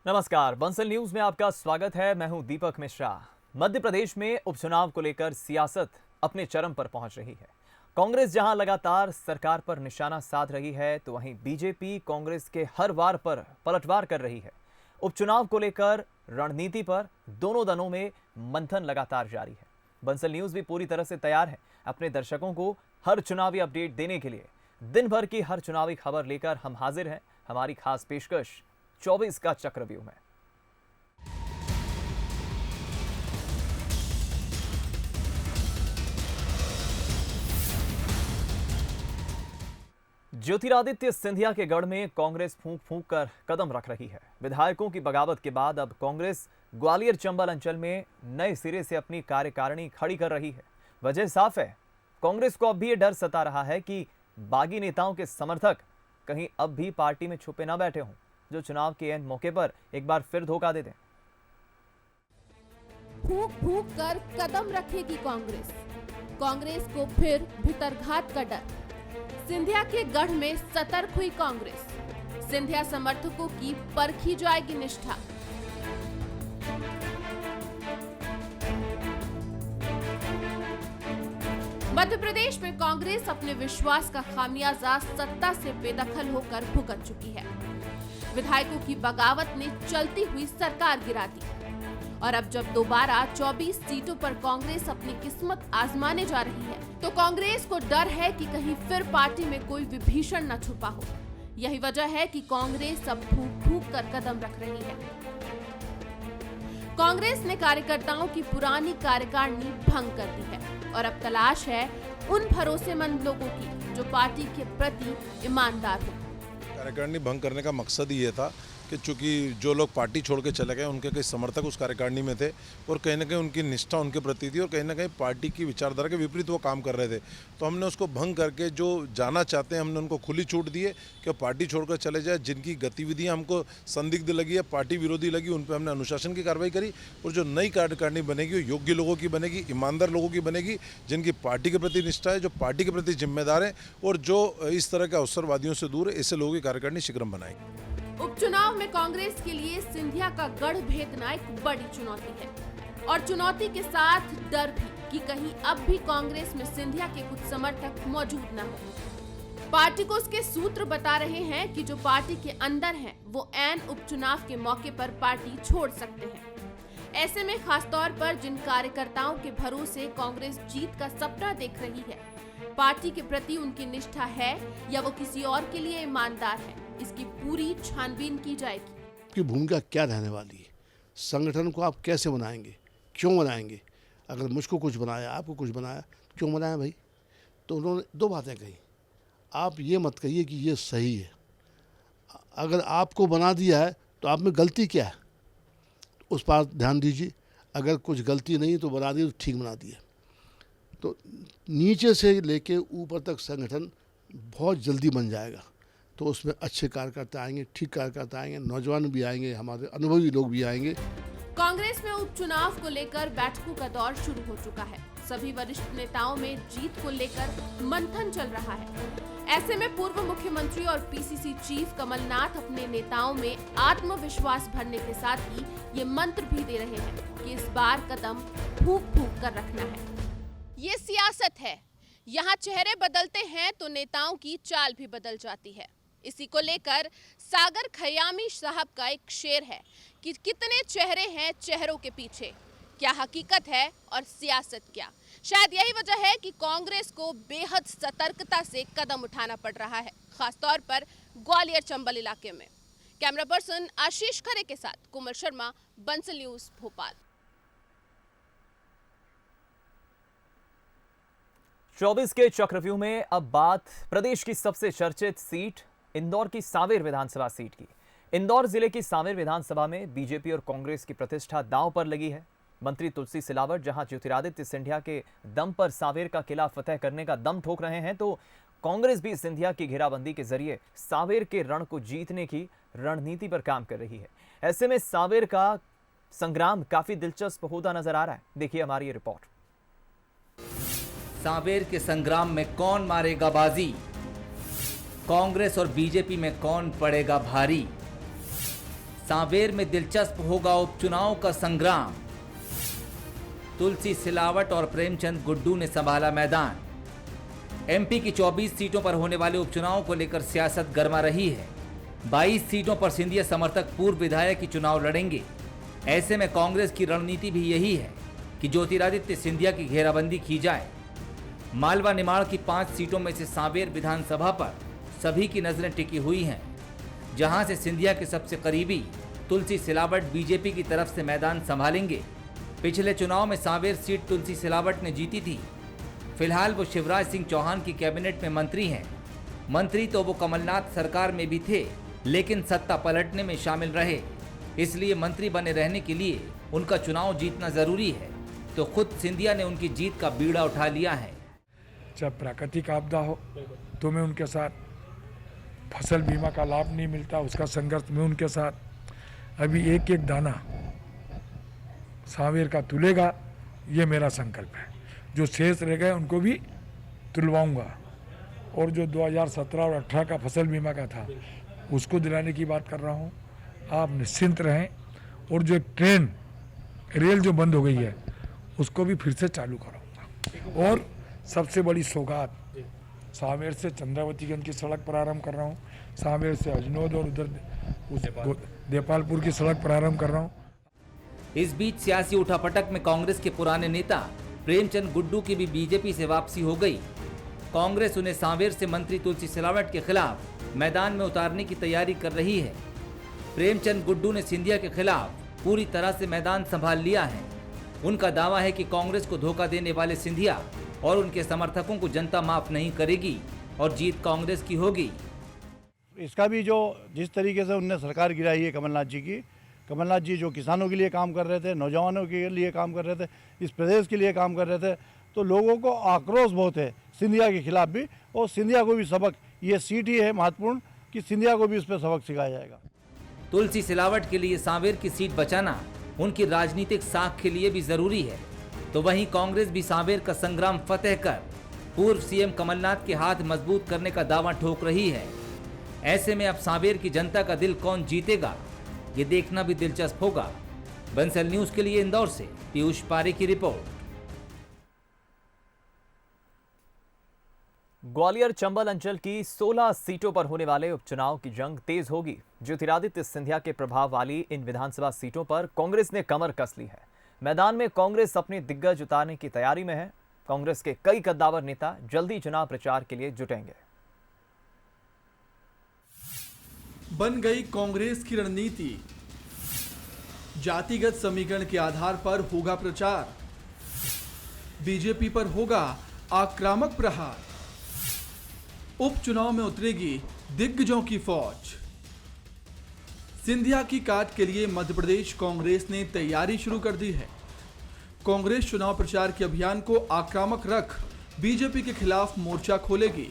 नमस्कार, बंसल न्यूज में आपका स्वागत है। मैं हूं दीपक मिश्रा। मध्य प्रदेश में उपचुनाव को लेकर सियासत अपने चरम पर पहुंच रही है। कांग्रेस जहां लगातार सरकार पर निशाना साध रही है, तो वहीं बीजेपी कांग्रेस के हर वार पर पलटवार कर रही है। उपचुनाव को लेकर रणनीति पर दोनों दलों में मंथन लगातार जारी है। बंसल न्यूज भी पूरी तरह से तैयार है अपने दर्शकों को हर चुनावी अपडेट देने के लिए। दिन भर की हर चुनावी खबर लेकर हम हाजिर हैं। हमारी खास पेशकश 24 का चक्रव्यूह में। ज्योतिरादित्य सिंधिया के गढ़ में कांग्रेस फूंक फूंक कर कदम रख रही है। विधायकों की बगावत के बाद अब कांग्रेस ग्वालियर चंबल अंचल में नए सिरे से अपनी कार्यकारिणी खड़ी कर रही है। वजह साफ है, कांग्रेस को अब भी ये डर सता रहा है कि बागी नेताओं के समर्थक कहीं अब भी पार्टी में छुपे न बैठे हों, जो चुनाव के एंड मौके पर एक बार फिर धोखा दे दें। फूंक फूंक कर कदम रखेगी कांग्रेस। कांग्रेस को फिर भितरघात का डर। सिंधिया के गढ़ में सतर्क हुई कांग्रेस। सिंधिया समर्थकों की परखी जाएगी निष्ठा। मध्य प्रदेश में कांग्रेस अपने विश्वास का खामियाजा सत्ता से बेदखल होकर भुगत चुकी है। विधायकों की बगावत ने चलती हुई सरकार गिरा दी और अब जब दोबारा 24 सीटों पर कांग्रेस अपनी किस्मत आजमाने जा रही है, तो कांग्रेस को डर है कि कहीं फिर पार्टी में कोई विभीषण न छुपा हो। यही वजह है कि कांग्रेस अब फूंक फूंक कर कदम रख रही है। कांग्रेस ने कार्यकर्ताओं की पुरानी कार्यकारिणी भंग कर दी है और अब तलाश है उन भरोसेमंद लोगों की जो पार्टी के प्रति ईमानदार हो। कार्यकारिणी भंग करने का मकसद ही ये था कि चूंकि जो लोग पार्टी छोड़ के चले गए, उनके कई समर्थक उस कार्यकारिणी में थे और कहीं ना कहीं उनकी निष्ठा उनके प्रति थी और कहीं ना कहीं पार्टी की विचारधारा के विपरीत वो काम कर रहे थे। तो हमने उसको भंग करके जो जाना चाहते हैं, हमने उनको खुली छूट दी है कि पार्टी छोड़कर चले जाए। जिनकी गतिविधियाँ हमको संदिग्ध लगी है, पार्टी विरोधी लगी, उन पर हमने अनुशासन की कार्रवाई करी और जो नई कार्यकारिणी बनेगी वो योग्य लोगों की बनेगी, ईमानदार लोगों की बनेगी, जिनकी पार्टी के प्रति निष्ठा है, जो पार्टी के प्रति जिम्मेदार है और जो इस तरह के अवसरवादियों से दूर है। ऐसे लोगों की कार्यकारिणी शीघ्र बनाएगी। उपचुनाव में कांग्रेस के लिए सिंधिया का गढ़ भेदना एक बड़ी चुनौती है और चुनौती के साथ डर भी कि कहीं अब भी कांग्रेस में सिंधिया के कुछ समर्थक मौजूद न हो। पार्टी को उसके सूत्र बता रहे हैं कि जो पार्टी के अंदर हैं, वो ऐन उपचुनाव के मौके पर पार्टी छोड़ सकते हैं। ऐसे में खासतौर पर जिन कार्यकर्ताओं के भरोसे कांग्रेस जीत का सपना देख रही है, पार्टी के प्रति उनकी निष्ठा है या वो किसी और के लिए ईमानदार है, इसकी पूरी छानबीन की जाएगी। की भूमिका क्या रहने वाली है, संगठन को आप कैसे बनाएंगे, क्यों बनाएंगे। अगर मुझको कुछ बनाया, आपको कुछ बनाया, क्यों बनाया भाई। तो उन्होंने दो बातें कही। आप ये मत कहिए कि ये सही है। अगर आपको बना दिया है तो आप में गलती क्या है, उस पर ध्यान दीजिए। अगर कुछ गलती नहीं तो बना दी तो ठीक बना दिया। तो नीचे से लेके ऊपर तक संगठन बहुत जल्दी बन जाएगा। तो उसमें अच्छे कार्यकर्ता आएंगे, ठीक कार्यकर्ता आएंगे, नौजवान भी आएंगे, हमारे अनुभवी लोग भी आएंगे। कांग्रेस में उपचुनाव को लेकर बैठकों का दौर शुरू हो चुका है। सभी वरिष्ठ नेताओं में जीत को लेकर मंथन चल रहा है। ऐसे में पूर्व मुख्यमंत्री और पीसीसी चीफ कमलनाथ अपने नेताओं में आत्मविश्वास भरने के साथ ही ये मंत्र भी दे रहे हैं कि इस बार कदम फूंक फूंक कर रखना है। ये सियासत है, यहाँ चेहरे बदलते हैं तो नेताओं की चाल भी बदल जाती है। इसी को लेकर सागर खयामी साहब का एक शेर है कि कितने चेहरे हैं चेहरों के पीछे, क्या हकीकत है और सियासत क्या। शायद यही वजह है कि कांग्रेस को बेहद सतर्कता से कदम उठाना पड़ रहा है, खासतौर पर ग्वालियर चंबल इलाके में। कैमरा पर्सन आशीष खरे के साथ कुमार शर्मा, बंसल न्यूज, भोपाल। 24 के चक्रव्यूह में अब बात प्रदेश की सबसे चर्चित सीट इंदौर की सांवेर विधानसभा सीट की। इंदौर जिले की सांवेर विधानसभा में बीजेपी और कांग्रेस की प्रतिष्ठा दांव पर लगी है। मंत्री तुलसी सिलावट जहां ज्योतिरादित्य सिंधिया के दम पर सांवेर का किला फतेह करने का दम ठोक रहे हैं, तो कांग्रेस भी सिंधिया की घेराबंदी के जरिए सांवेर के रण को जीतने की रणनीति पर काम कर रही है। ऐसे में सांवेर का संग्राम काफी दिलचस्प होता नजर आ रहा है। देखिए हमारी ये रिपोर्ट। सांवेर के संग्राम में कौन मारेगा बाजी, कांग्रेस और बीजेपी में कौन पड़ेगा भारी। सांवेर में दिलचस्प होगा उपचुनाव का संग्राम। तुलसी सिलावट और प्रेमचंद गुड्डू ने संभाला मैदान। एमपी की 24 सीटों पर होने वाले उपचुनाव को लेकर सियासत गर्मा रही है। 22 सीटों पर सिंधिया समर्थक पूर्व विधायक की चुनाव लड़ेंगे। ऐसे में कांग्रेस की रणनीति भी यही है कि ज्योतिरादित्य सिंधिया की घेराबंदी की जाए। मालवा निमाड़ की 5 सीटों में से सांवेर विधानसभा पर सभी की नजरें टिकी हुई हैं, जहां से सिंधिया के सबसे करीबी तुलसी सिलावट बीजेपी की तरफ से मैदान संभालेंगे। पिछले चुनाव में सांवेर सीट तुलसी सिलावट ने जीती थी। फिलहाल वो शिवराज सिंह चौहान की कैबिनेट में मंत्री हैं। मंत्री तो वो कमलनाथ सरकार में भी थे, लेकिन सत्ता पलटने में शामिल रहे। इसलिए मंत्री बने रहने के लिए उनका चुनाव जीतना जरूरी है। तो खुद सिंधिया ने उनकी जीत का बीड़ा उठा लिया है। जब प्राकृतिक आपदा हो तो मैं उनके साथ, फसल बीमा का लाभ नहीं मिलता उसका संघर्ष में उनके साथ। अभी एक एक दाना सांवेर का तुलेगा, ये मेरा संकल्प है। जो शेष रह गए उनको भी तुलवाऊंगा, और जो 2017 और 18 का फसल बीमा का था उसको दिलाने की बात कर रहा हूँ। आप निश्चिंत रहें। और जो एक ट्रेन रेल जो बंद हो गई है उसको भी फिर से चालू कराऊंगा। और सबसे बड़ी सौगात, सांवेर से चंद्रावतीगंज की सड़क प्रारंभ कर रहा हूँ, सांवेर से अजनोद और उधर देपालपुर की सड़क प्रारंभ कर रहा हूँ। इस बीच सियासी उठापटक में कांग्रेस के पुराने नेता प्रेमचंद गुड्डू की भी बीजेपी से वापसी हो गई। कांग्रेस उन्हें सांवेर से मंत्री तुलसी सिलावट के खिलाफ मैदान में उतारने की तैयारी कर रही है। प्रेमचंद गुड्डू ने सिंधिया के खिलाफ पूरी तरह से मैदान संभाल लिया है। उनका दावा है कि कांग्रेस को धोखा देने वाले सिंधिया और उनके समर्थकों को जनता माफ नहीं करेगी और जीत कांग्रेस की होगी। इसका भी जो जिस तरीके से उनने सरकार गिराई है कमलनाथ जी की, कमलनाथ जी जो किसानों के लिए काम कर रहे थे, नौजवानों के लिए काम कर रहे थे, इस प्रदेश के लिए काम कर रहे थे, तो लोगों को आक्रोश बहुत है सिंधिया के खिलाफ भी। और सिंधिया को भी सबक, ये सीट ही है महत्वपूर्ण कि सिंधिया को भी इस पर सबक सिखाया जाएगा। तुलसी सिलावट के लिए सांवेर की सीट बचाना उनकी राजनीतिक साख के लिए भी जरूरी है। तो वहीं कांग्रेस भी सांवेर का संग्राम फतेह कर पूर्व सीएम कमलनाथ के हाथ मजबूत करने का दावा ठोक रही है। ऐसे में अब सांवेर की जनता का दिल कौन जीतेगा, ये देखना भी दिलचस्प होगा। बंसल न्यूज के लिए इंदौर से पीयूष पारे की रिपोर्ट। ग्वालियर चंबल अंचल की 16 सीटों पर होने वाले उपचुनाव की जंग तेज होगी। ज्योतिरादित्य सिंधिया के प्रभाव वाली इन विधानसभा सीटों पर कांग्रेस ने कमर कस ली है। मैदान में कांग्रेस अपने दिग्गज उतारने की तैयारी में है। कांग्रेस के कई कद्दावर नेता जल्दी चुनाव प्रचार के लिए जुटेंगे। बन गई कांग्रेस की रणनीति, जातिगत समीकरण के आधार पर होगा प्रचार, बीजेपी पर होगा आक्रामक प्रहार, उपचुनाव में उतरेगी दिग्गजों की फौज। सिंधिया की काट के लिए मध्य प्रदेश कांग्रेस ने तैयारी शुरू कर दी है। कांग्रेस चुनाव प्रचार के अभियान को आक्रामक रख बीजेपी के खिलाफ मोर्चा खोलेगी।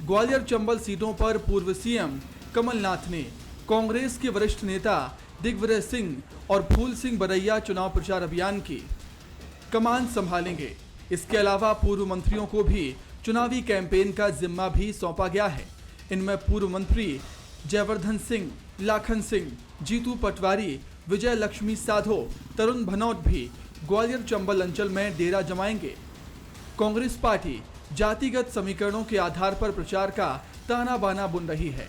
ग्वालियर चंबल सीटों पर पूर्व सीएम कमलनाथ ने कांग्रेस के वरिष्ठ नेता दिग्विजय सिंह और फूल सिंह बरैया चुनाव प्रचार अभियान की कमान संभालेंगे। इसके अलावा पूर्व मंत्रियों को भी चुनावी कैंपेन का जिम्मा भी सौंपा गया है। इनमें पूर्व मंत्री जयवर्धन सिंह, लाखन सिंह, जीतू पटवारी, विजय लक्ष्मी साधो, तरुण भनौत भी ग्वालियर चंबल अंचल में डेरा जमाएंगे। कांग्रेस पार्टी जातिगत समीकरणों के आधार पर प्रचार का ताना बाना बुन रही है।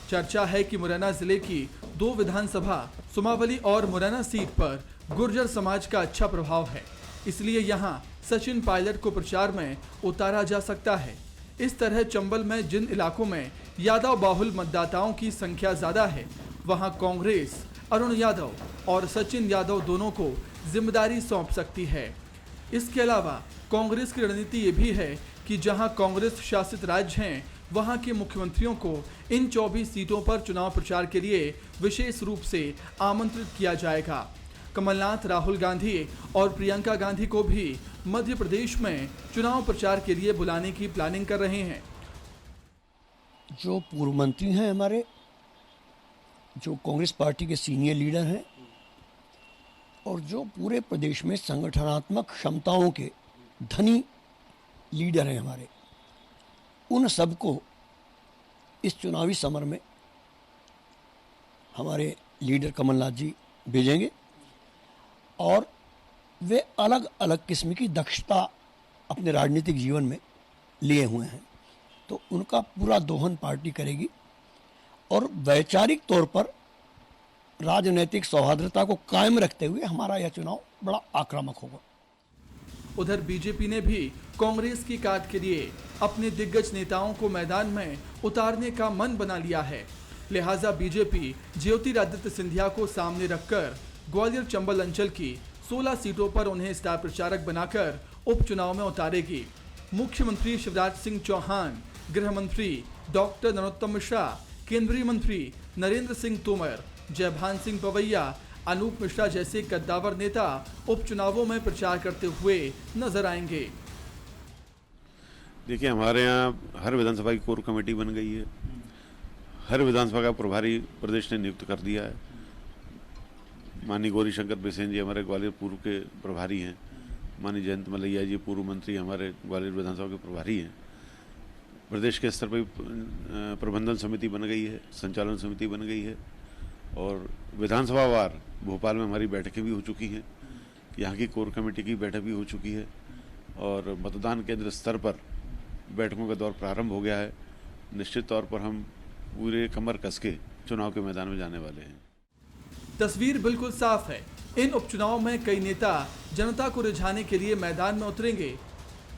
चर्चा है कि मुरैना जिले की 2 विधानसभा सुमावली और मुरैना सीट पर गुर्जर समाज का अच्छा प्रभाव है, इसलिए यहां सचिन पायलट को प्रचार में उतारा जा सकता है। इस तरह चंबल में जिन इलाकों में यादव बाहुल मतदाताओं की संख्या ज्यादा है, वहां कांग्रेस अरुण यादव और सचिन यादव दोनों को जिम्मेदारी सौंप सकती है। इसके अलावा कांग्रेस की रणनीति ये भी है कि जहां कांग्रेस शासित राज्य हैं, वहां के मुख्यमंत्रियों को इन 24 सीटों पर चुनाव प्रचार के लिए विशेष रूप से आमंत्रित किया जाएगा। कमलनाथ, राहुल गांधी और प्रियंका गांधी को भी मध्य प्रदेश में चुनाव प्रचार के लिए बुलाने की प्लानिंग कर रहे हैं। जो पूर्व मंत्री हैं हमारे, जो कांग्रेस पार्टी के सीनियर लीडर हैं और जो पूरे प्रदेश में संगठनात्मक क्षमताओं के धनी लीडर हैं हमारे, उन सबको इस चुनावी समर में हमारे लीडर कमलनाथ जी भेजेंगे और वे अलग अलग किस्म की दक्षता अपने राजनीतिक जीवन में लिए हुए हैं, तो उनका पूरा दोहन पार्टी करेगी और वैचारिक तौर पर राजनीतिक सौहार्दता को कायम रखते हुए हमारा यह चुनाव बड़ा आक्रामक होगा। उधर बीजेपी ने भी कांग्रेस की काट के लिए अपने दिग्गज नेताओं को मैदान में उतारने का मन बना लिया है। लिहाजा बीजेपी ज्योतिरादित्य सिंधिया को सामने रखकर ग्वालियर चंबल अंचल की 16 सीटों पर उन्हें स्टार प्रचारक बनाकर उपचुनाव में उतारेगी। मुख्यमंत्री शिवराज सिंह चौहान, गृह मंत्री डॉक्टर नरोत्तम मिश्रा, केंद्रीय मंत्री नरेंद्र सिंह तोमर, जयभान सिंह पवैया, अनूप मिश्रा जैसे कद्दावर नेता उपचुनावों में प्रचार करते हुए नजर आएंगे। देखिए, हमारे यहाँ हर विधानसभा की कोर कमेटी बन गई है, हर विधानसभा का प्रभारी प्रदेश ने नियुक्त कर दिया है। माननीय गौरी शंकर बिसेन जी हमारे ग्वालियर पूर्व के प्रभारी हैं, माननीय जयंत मलैया जी पूर्व मंत्री हमारे ग्वालियर विधानसभा के प्रभारी हैं। प्रदेश के स्तर पर प्रबंधन समिति बन गई है, संचालन समिति बन गई है और विधानसभा वार भोपाल में हमारी बैठकें भी हो चुकी हैं, यहाँ की कोर कमेटी की बैठक भी हो चुकी है और मतदान केंद्र स्तर पर बैठकों का दौर प्रारंभ हो गया है। निश्चित तौर पर हम पूरे कमर कस के चुनाव के मैदान में जाने वाले हैं। तस्वीर बिल्कुल साफ है। इन उपचुनाव में कई नेता जनता को रिझाने के लिए मैदान में उतरेंगे।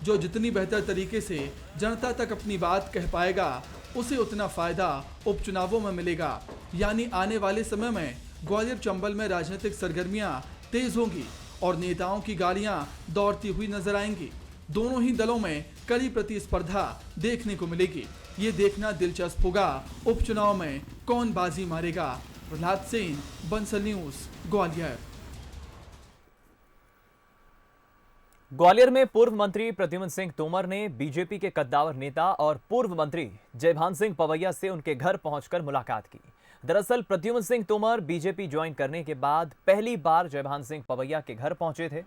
जो जितनी बेहतर तरीके से जनता तक अपनी बात कह पाएगा, उसे उतना फायदा उपचुनावों में मिलेगा। यानी आने वाले समय में ग्वालियर चंबल में राजनीतिक सरगर्मियां तेज होंगी और नेताओं की गाड़ियां दौड़ती हुई नजर आएंगी। दोनों ही दलों में कड़ी प्रतिस्पर्धा देखने को मिलेगी। ये देखना दिलचस्प होगा उपचुनाव में कौन बाजी मारेगा। प्रहलाद सेन, बंसल न्यूज, ग्वालियर। ग्वालियर में पूर्व मंत्री प्रद्युम्न सिंह तोमर ने बीजेपी के कद्दावर नेता और पूर्व मंत्री जयभान सिंह पवैया से उनके घर पहुंचकर मुलाकात की। दरअसल प्रद्युम्न सिंह तोमर बीजेपी ज्वाइन करने के बाद पहली बार जयभान सिंह पवैया के घर पहुंचे थे।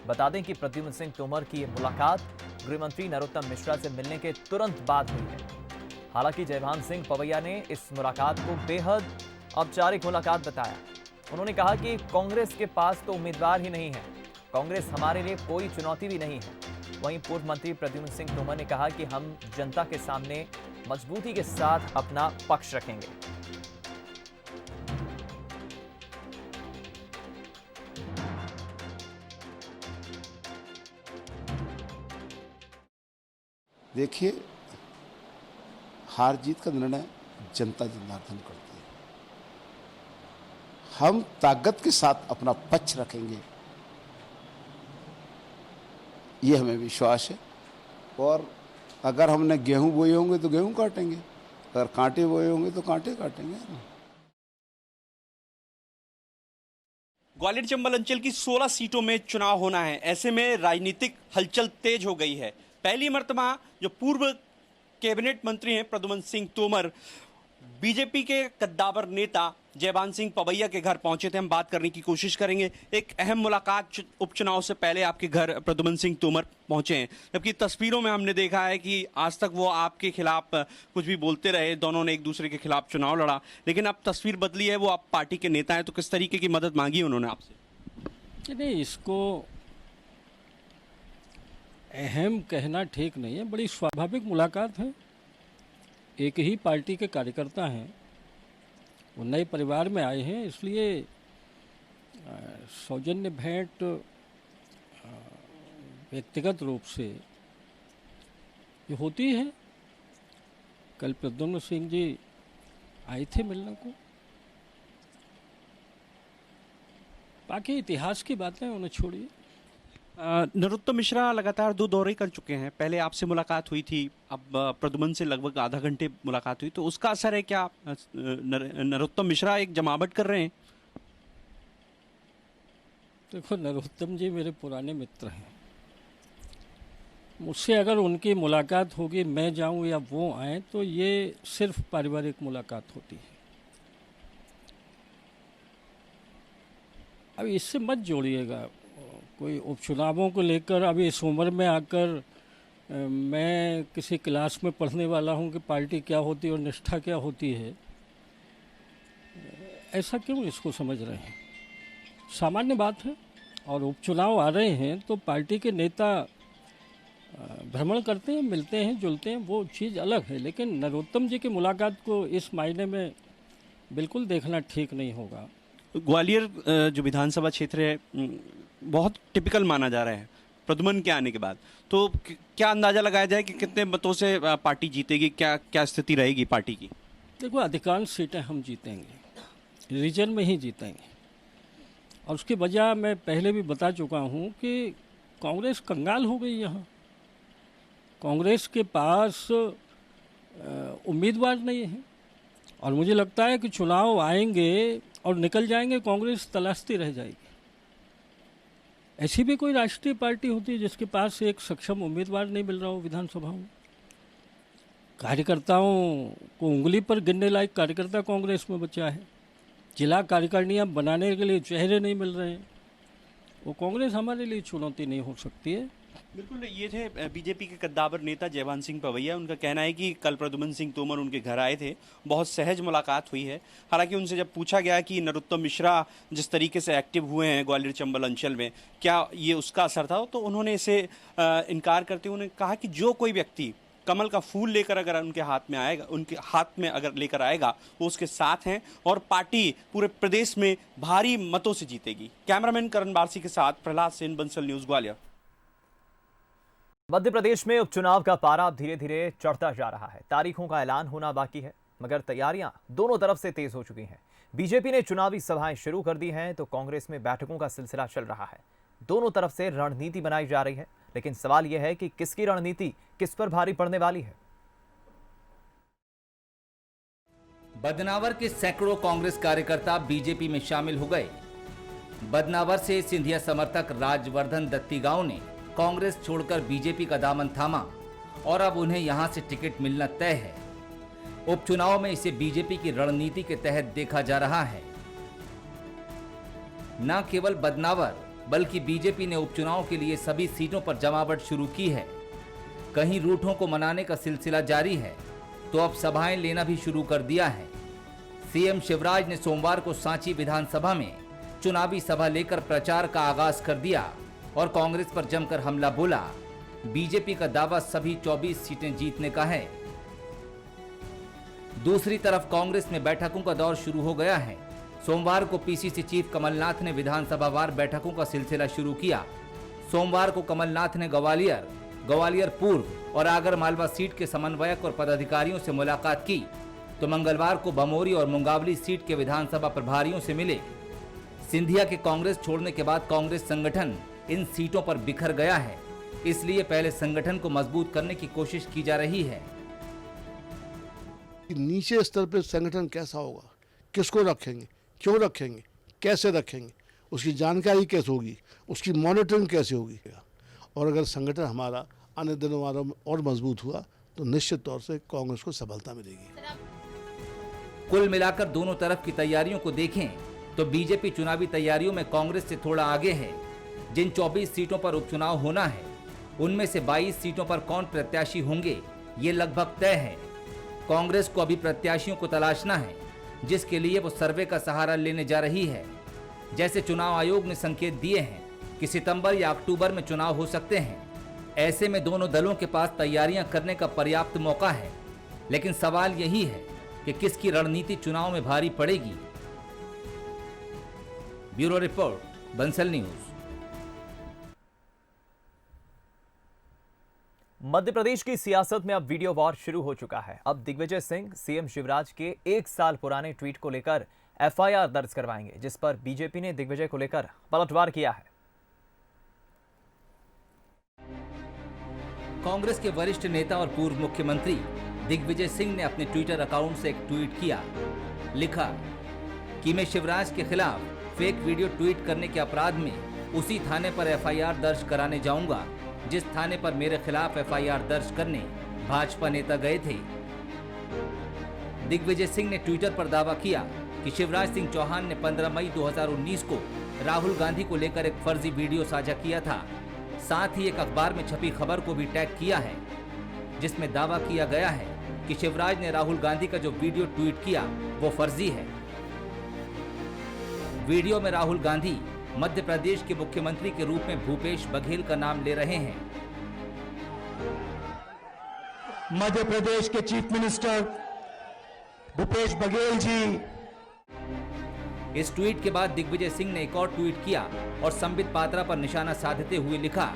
बता दें कि प्रद्युम्न सिंह तोमर की यह मुलाकात गृह मंत्री नरोत्तम मिश्रा से मिलने के तुरंत बाद हुई है। हालांकि जयभान सिंह पवैया ने इस मुलाकात को बेहद औपचारिक मुलाकात बताया। उन्होंने कहा कि कांग्रेस के पास तो उम्मीदवार ही नहीं है, कांग्रेस हमारे लिए कोई चुनौती भी नहीं है। वहीं पूर्व मंत्री प्रद्युम्न सिंह तोमर ने कहा कि हम जनता के सामने मजबूती के साथ अपना पक्ष रखेंगे। देखिए, हार जीत का निर्णय जनता जनार्दन करती है। हम ताकत के साथ अपना पक्ष रखेंगे, ये हमें विश्वास है। और अगर हमने गेहूं बोए होंगे तो गेहूं काटेंगे, अगर कांटे बोए होंगे तो कांटे काटेंगे। ग्वालियर चंबल अंचल की 16 सीटों में चुनाव होना है। ऐसे में राजनीतिक हलचल तेज हो गई है। पहली मर्तबा जो पूर्व कैबिनेट मंत्री हैं प्रद्युम्न सिंह तोमर बीजेपी के कद्दावर नेता जयभान सिंह पवैया के घर पहुंचे थे। हम बात करने की कोशिश करेंगे। एक अहम मुलाकात उपचुनाव से पहले आपके घर प्रद्युम्न सिंह तोमर पहुंचे हैं, जबकि तस्वीरों में हमने देखा है कि आज तक वो आपके खिलाफ कुछ भी बोलते रहे, दोनों ने एक दूसरे के खिलाफ चुनाव लड़ा, लेकिन अब तस्वीर बदली है, वो आप पार्टी के नेता हैं। तो किस तरीके की मदद मांगी उन्होंने आपसे? नहीं, इसको अहम कहना ठीक नहीं है, बड़ी स्वाभाविक मुलाकात है। एक ही पार्टी के कार्यकर्ता हैं, वो नए परिवार में आए हैं, इसलिए सौजन्य भेंट व्यक्तिगत रूप से ये होती है। कल प्रद्युम्न सिंह जी आए थे मिलने को। बाकी इतिहास की बातें उन्हें छोड़िए। नरोत्तम मिश्रा लगातार 2 दौरे कर चुके हैं। पहले आपसे मुलाकात हुई थी, अब प्रद्युम्न से लगभग आधा घंटे मुलाकात हुई, तो उसका असर है क्या? नरोत्तम मिश्रा एक जमावट कर रहे हैं। देखो, नरोत्तम जी मेरे पुराने मित्र हैं। मुझसे अगर उनकी मुलाकात होगी, मैं जाऊं या वो आए, तो ये सिर्फ पारिवारिक मुलाकात होती है। अब इससे मत जोड़िएगा। कोई उपचुनावों को लेकर अभी इस उम्र में आकर मैं किसी क्लास में पढ़ने वाला हूं कि पार्टी क्या होती है और निष्ठा क्या होती है। ऐसा क्यों इसको समझ रहे हैं? सामान्य बात है। और उपचुनाव आ रहे हैं तो पार्टी के नेता भ्रमण करते हैं, मिलते हैं, जुलते हैं, वो चीज़ अलग है। लेकिन नरोत्तम जी की मुलाकात को इस मायने में बिल्कुल देखना ठीक नहीं होगा। ग्वालियर जो विधानसभा क्षेत्र है बहुत टिपिकल माना जा रहा है प्रद्युम्न के आने के बाद, तो क्या अंदाजा लगाया जाए कि कितने मतों से पार्टी जीतेगी? क्या स्थिति रहेगी पार्टी की? देखो, अधिकांश सीटें हम जीतेंगे, रीजन में ही जीतेंगे। और उसकी वजह मैं पहले भी बता चुका हूँ कि कांग्रेस कंगाल हो गई। यहाँ कांग्रेस के पास उम्मीदवार नहीं है और मुझे लगता है कि चुनाव आएंगे और निकल जाएंगे, कांग्रेस तलाशती रह जाएगी। ऐसी भी कोई राष्ट्रीय पार्टी होती है जिसके पास एक सक्षम उम्मीदवार नहीं मिल रहा हो विधानसभा में? कार्यकर्ताओं को उंगली पर गिनने लायक कार्यकर्ता कांग्रेस में बचा है। जिला कार्यकारिणियाँ बनाने के लिए चेहरे नहीं मिल रहे हैं। वो कांग्रेस हमारे लिए चुनौती नहीं हो सकती है। बिल्कुल, ये थे बीजेपी के कद्दावर नेता जयभान सिंह पवैया। उनका कहना है कि कल प्रद्युम्न सिंह तोमर उनके घर आए थे, बहुत सहज मुलाकात हुई है। हालांकि उनसे जब पूछा गया कि नरोत्तम मिश्रा जिस तरीके से एक्टिव हुए हैं ग्वालियर चंबल अंचल में, क्या ये उसका असर था, तो उन्होंने इसे इनकार करते हुए कहा कि जो कोई व्यक्ति कमल का फूल लेकर अगर उनके हाथ में आएगा, उनके हाथ में अगर लेकर आएगा, वो उसके साथ हैं और पार्टी पूरे प्रदेश में भारी मतों से जीतेगी। कैमरामैन करण बारसी के साथ प्रहलाद सेन, बंसल न्यूज, ग्वालियर। मध्य प्रदेश में उपचुनाव का पारा धीरे धीरे चढ़ता जा रहा है। तारीखों का ऐलान होना बाकी है, मगर तैयारियां दोनों तरफ से तेज हो चुकी हैं। बीजेपी ने चुनावी सभाएं शुरू कर दी हैं तो कांग्रेस में बैठकों का सिलसिला चल रहा है। दोनों तरफ से रणनीति बनाई जा रही है, लेकिन सवाल यह है कि किसकी रणनीति किस पर भारी पड़ने वाली है। बदनावर के सैकड़ों कांग्रेस कार्यकर्ता बीजेपी में शामिल हो गए। बदनावर से सिंधिया समर्थक राजवर्धन दत्तीगांव ने कांग्रेस छोड़कर बीजेपी का दामन थामा और अब उन्हें यहां से टिकट मिलना तय है। उपचुनाव में इसे बीजेपी की रणनीति के तहत देखा जा रहा है। न केवल बदनावर बल्कि बीजेपी ने उपचुनाव के लिए सभी सीटों पर जमावट शुरू की है। कहीं रूठों को मनाने का सिलसिला जारी है तो अब सभाएं लेना भी शुरू कर दिया है। सीएम शिवराज ने सोमवार को सांची विधानसभा में चुनावी सभा लेकर प्रचार का आगाज कर दिया और कांग्रेस पर जमकर हमला बोला। बीजेपी का दावा सभी 24 सीटें जीतने का है। दूसरी तरफ कांग्रेस में बैठकों का दौर शुरू हो गया है। सोमवार को पीसीसी चीफ कमलनाथ ने विधानसभावार बैठकों का सिलसिला शुरू किया। सोमवार को कमलनाथ ने ग्वालियर पूर्व और आगर मालवा सीट के समन्वयक और पदाधिकारियों से मुलाकात की तो मंगलवार को भमोरी और मुंगावली सीट के विधानसभा प्रभारियों से मिले। सिंधिया के कांग्रेस छोड़ने के बाद कांग्रेस संगठन इन सीटों पर बिखर गया है, इसलिए पहले संगठन को मजबूत करने की कोशिश की जा रही है। नीचे स्तर पर संगठन कैसा होगा, किसको रखेंगे, क्यों रखेंगे, कैसे रखेंगे, उसकी जानकारी कैसे होगी, उसकी मॉनिटरिंग कैसे होगी। और अगर संगठन हमारा आने दिनों और मजबूत हुआ तो निश्चित तौर से कांग्रेस को सफलता मिलेगी। कुल मिलाकर दोनों तरफ की तैयारियों को देखें तो बीजेपी चुनावी तैयारियों में कांग्रेस से थोड़ा आगे है। जिन 24 सीटों पर उपचुनाव होना है उनमें से 22 सीटों पर कौन प्रत्याशी होंगे ये लगभग तय है। कांग्रेस को अभी प्रत्याशियों को तलाशना है, जिसके लिए वो सर्वे का सहारा लेने जा रही है। जैसे चुनाव आयोग ने संकेत दिए हैं कि सितंबर या अक्टूबर में चुनाव हो सकते हैं। ऐसे में दोनों दलों के पास तैयारियां करने का पर्याप्त मौका है, लेकिन सवाल यही है कि किसकी रणनीति चुनाव में भारी पड़ेगी। Bureau report, Bansal news. Madhya Pradesh की सियासत में अब वीडियो वॉर शुरू हो चुका है। अब दिग्विजय सिंह सीएम शिवराज के 1 साल पुराने ट्वीट को लेकर एफआईआर दर्ज करवाएंगे, जिस पर बीजेपी ने दिग्विजय को लेकर पलटवार किया है। कांग्रेस के वरिष्ठ नेता और पूर्व मुख्यमंत्री दिग्विजय सिंह ने अपने ट्विटर अकाउंट से एक ट्वीट किया। लिखा कि मैं शिवराज के खिलाफ फेक वीडियो ट्वीट करने के अपराध में उसी थाने पर एफआईआर दर्ज कराने जाऊंगा जिस थाने पर मेरे खिलाफ एफआईआर दर्ज करने भाजपा नेता गए थे। दिग्विजय सिंह ने ट्विटर पर दावा किया कि शिवराज सिंह चौहान ने 15 मई 2019 को राहुल गांधी को लेकर एक फर्जी वीडियो साझा किया था। साथ ही एक अखबार में छपी खबर को भी टैग किया है, जिसमें दावा किया गया है कि शिवराज ने राहुल गांधी का जो वीडियो ट्वीट किया वो फर्जी है। वीडियो में राहुल गांधी मध्य प्रदेश के मुख्यमंत्री के रूप में भूपेश बघेल का नाम ले रहे हैं। मध्य प्रदेश के चीफ मिनिस्टर भूपेश बघेल जी। इस ट्वीट के बाद दिग्विजय सिंह ने एक और ट्वीट किया और संबित पात्रा पर निशाना साधते हुए लिखा,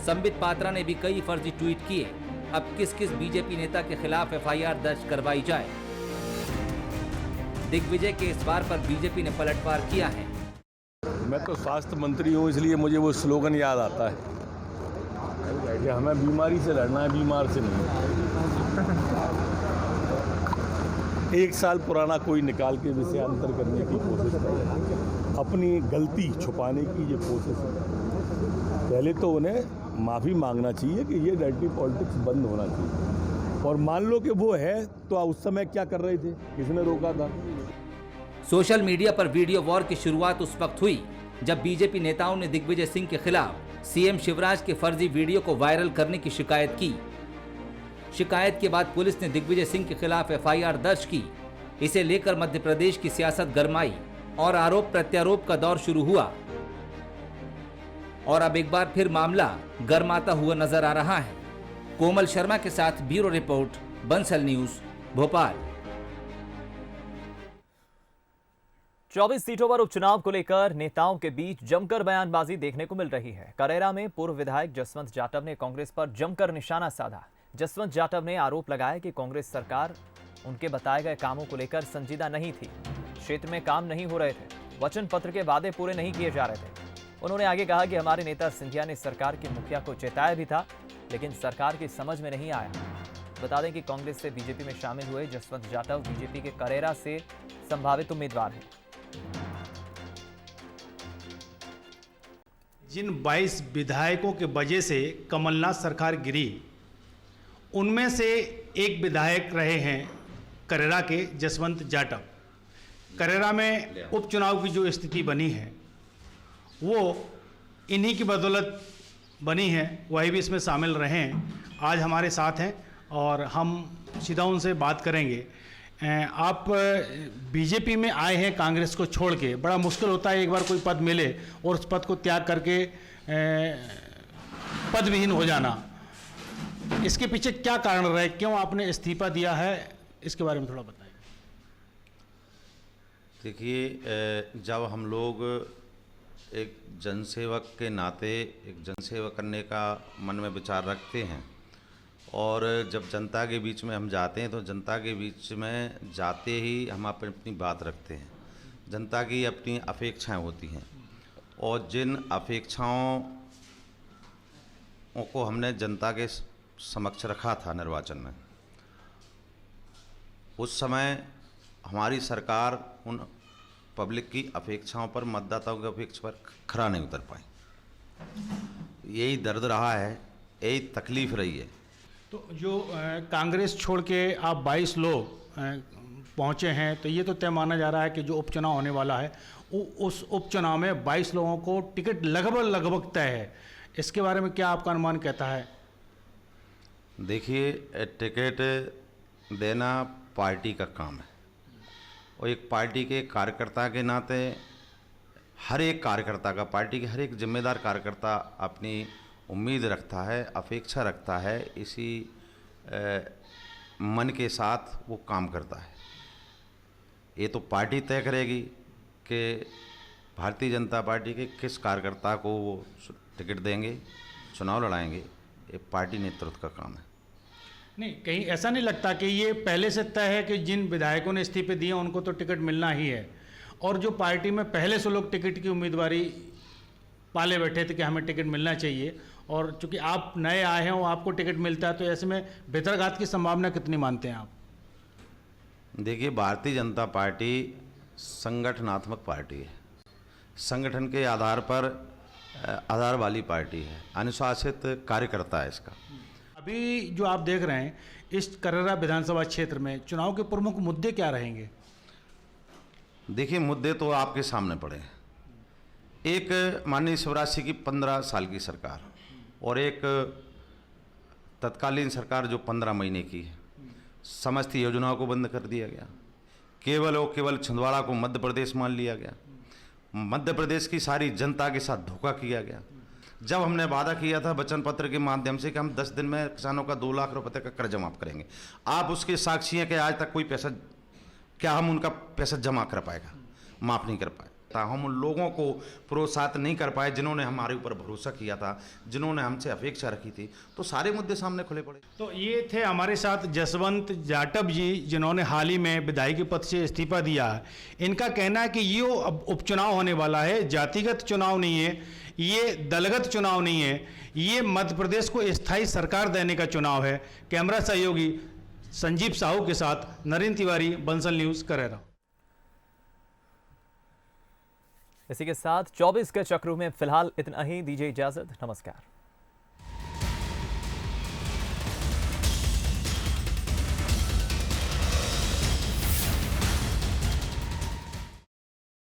संबित पात्रा ने भी कई फर्जी ट्वीट किए, अब किस किस बीजेपी नेता के खिलाफ एफआईआर दर्ज करवाई जाए। दिग्विजय के इस बार पर बीजेपी ने पलटवार किया है। मैं तो स्वास्थ्य मंत्री हूँ, इसलिए मुझे वो स्लोगन याद आता है कि हमें बीमारी से लड़ना है, बीमार से नहीं। 1 साल पुराना कोई निकाल के विषयांतर करने की कोशिश करे, अपनी गलती छुपाने की ये कोशिश है। पहले तो उन्हें माफ़ी मांगना चाहिए कि ये डर्टी पॉलिटिक्स बंद होना चाहिए। और मान लो कि वो है तो उस समय क्या कर रहे थे, किसने रोका था? सोशल मीडिया पर वीडियो वॉर की शुरुआत उस वक्त हुई जब बीजेपी नेताओं ने दिग्विजय सिंह के खिलाफ सीएम शिवराज के फर्जी वीडियो को वायरल करने की शिकायत की। शिकायत के बाद पुलिस ने दिग्विजय सिंह के खिलाफ एफआईआर दर्ज की। इसे लेकर मध्य प्रदेश की सियासत गरमाई और आरोप प्रत्यारोप का दौर शुरू हुआ और अब एक बार फिर मामला गरमाता हुआ नजर आ रहा है। कोमल शर्मा के साथ bureau report, Bansal news, Bhopal. 24 सीटों पर उपचुनाव को लेकर नेताओं के बीच जमकर बयानबाजी देखने को मिल रही है। करेरा में पूर्व विधायक जसवंत जाटव ने कांग्रेस पर जमकर निशाना साधा। जसवंत जाटव ने आरोप लगाया कि कांग्रेस सरकार उनके बताए गए कामों को लेकर संजीदा नहीं थी, क्षेत्र में काम नहीं हो रहे थे, वचन पत्र के वादे पूरे नहीं किए जा रहे थे। उन्होंने आगे कहा कि हमारे नेता सिंधिया ने सरकार के मुखिया को चेताया भी था, लेकिन सरकार की समझ में नहीं आया। बता दें कि कांग्रेस से बीजेपी में शामिल हुए जसवंत जाटव बीजेपी के करेरा से संभावित उम्मीदवार हैं। जिन 22 विधायकों के वजह से कमलनाथ सरकार गिरी, उनमें से एक विधायक रहे हैं करेरा के जसवंत जाटव। करेरा में उपचुनाव की जो स्थिति बनी है वो इन्हीं की बदौलत बनी है, वही भी इसमें शामिल रहे हैं। आज हमारे साथ हैं और हम सीधा उनसे बात करेंगे। आप बीजेपी में आए हैं कांग्रेस को छोड़ के, बड़ा मुश्किल होता है एक बार कोई पद मिले और उस पद को त्याग करके पदविहीन हो जाना। इसके पीछे क्या कारण रहे, क्यों आपने इस्तीफा दिया है, इसके बारे में थोड़ा बताइए। देखिए, जब हम लोग एक जनसेवक के नाते एक जनसेवा करने का मन में विचार रखते हैं और जब जनता के बीच में हम जाते हैं तो जनता के बीच में जाते ही हम अपनी बात रखते हैं। जनता की अपनी अपेक्षाएं होती हैं और जिन अपेक्षाओं को हमने जनता के समक्ष रखा था निर्वाचन में, उस समय हमारी सरकार उन पब्लिक की अपेक्षाओं पर, मतदाताओं की अपेक्षा पर खरा नहीं उतर पाई। यही दर्द रहा है, यही तकलीफ रही है। तो जो कांग्रेस छोड़ के आप 22 लोग पहुंचे हैं, तो ये तो तय माना जा रहा है कि जो उपचुनाव होने वाला है उस उपचुनाव में 22 लोगों को टिकट लगभग तय है। इसके बारे में क्या आपका अनुमान कहता है? देखिए, टिकट देना पार्टी का काम है और एक पार्टी के कार्यकर्ता के नाते हर एक कार्यकर्ता का, पार्टी के हर एक जिम्मेदार कार्यकर्ता अपनी उम्मीद रखता है, अपेक्षा रखता है, इसी मन के साथ वो काम करता है। ये तो पार्टी तय करेगी कि भारतीय जनता पार्टी के किस कार्यकर्ता को वो टिकट देंगे, चुनाव लड़ाएंगे। ये पार्टी नेतृत्व का काम है। नहीं, कहीं ऐसा नहीं लगता कि ये पहले से तय है कि जिन विधायकों ने इस्तीफे दिए उनको तो टिकट मिलना ही है, और जो पार्टी में पहले से लोग टिकट की उम्मीदवारी पाले बैठे थे कि हमें टिकट मिलना चाहिए, और चूंकि आप नए आए हैं और आपको टिकट मिलता है, तो ऐसे में बेतरघात की संभावना कितनी मानते हैं आप? देखिए, भारतीय जनता पार्टी संगठनात्मक पार्टी है, संगठन के आधार पर आधार वाली पार्टी है, अनुशासित कार्यकर्ता है इसका। अभी जो आप देख रहे हैं इस करेरा विधानसभा क्षेत्र में चुनाव के प्रमुख मुद्दे क्या रहेंगे? देखिए, मुद्दे तो आपके सामने पड़े हैं। एक माननीय शिवराज सिंह की 15 साल की सरकार और एक तत्कालीन सरकार जो 15 महीने की है, समस्त योजनाओं को बंद कर दिया गया। केवल और केवल छिंदवाड़ा को मध्य प्रदेश मान लिया गया। मध्य प्रदेश की सारी जनता के साथ धोखा किया गया। जब हमने वादा किया था वचन पत्र के माध्यम से कि हम 10 दिन में किसानों का 2 लाख रुपए का कर्ज माफ करेंगे, आप उसके साक्षी हैं कि आज तक कोई पैसा, क्या हम उनका पैसा जमा कर पाएगा? माफ नहीं कर पाए। हम उन लोगों को प्रोत्साहित नहीं कर पाए जिन्होंने हमारे ऊपर भरोसा किया था, जिन्होंने हमसे अपेक्षा रखी थी। तो सारे मुद्दे सामने खुले पड़े। तो ये थे हमारे साथ जसवंत जाटव जी, जिन्होंने हाल ही में विधायक पद से इस्तीफा दिया है। इनका कहना है कि ये अब उपचुनाव होने वाला है, जातिगत चुनाव नहीं है, ये दलगत चुनाव नहीं है, ये मध्य प्रदेश को स्थायी सरकार देने का चुनाव है। कैमरा सहयोगी संजीव साहू के साथ नरेंद्र तिवारी, बंसल न्यूज़, करेरा। इसी के साथ 24 के चक्रों में फिलहाल इतना ही। दीजिए इजाजत, नमस्कार।